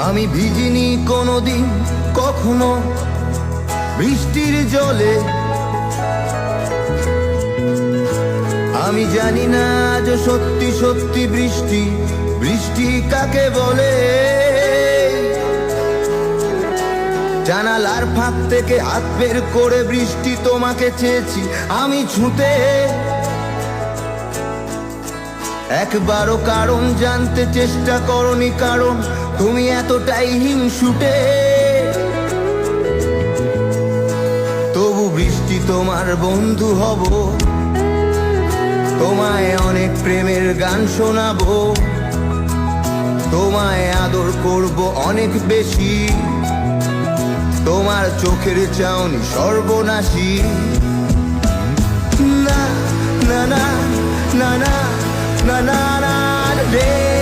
আমি ভিজিনি কোনোদিন কখনো বৃষ্টির জলে। আমি জানি না আজ সত্যি সত্যি বৃষ্টি বৃষ্টি কাকে বলে। জানালার ফাঁক থেকে হাত বের করে বৃষ্টি তোমাকে চেয়েছি আমি ছুঁতে। একবারও কারণ জানতে চেষ্টা করনি, কারণ তুমি এতটাই হিংসুটে। তবু বৃষ্টি তোমার বন্ধু হব, তোমায় অনেক প্রেমের গান শোনাবো, তোমায় আদর করব অনেক বেশি। তোমার চোখের চাউনি সর্বনাশী। না না না না না না না রে।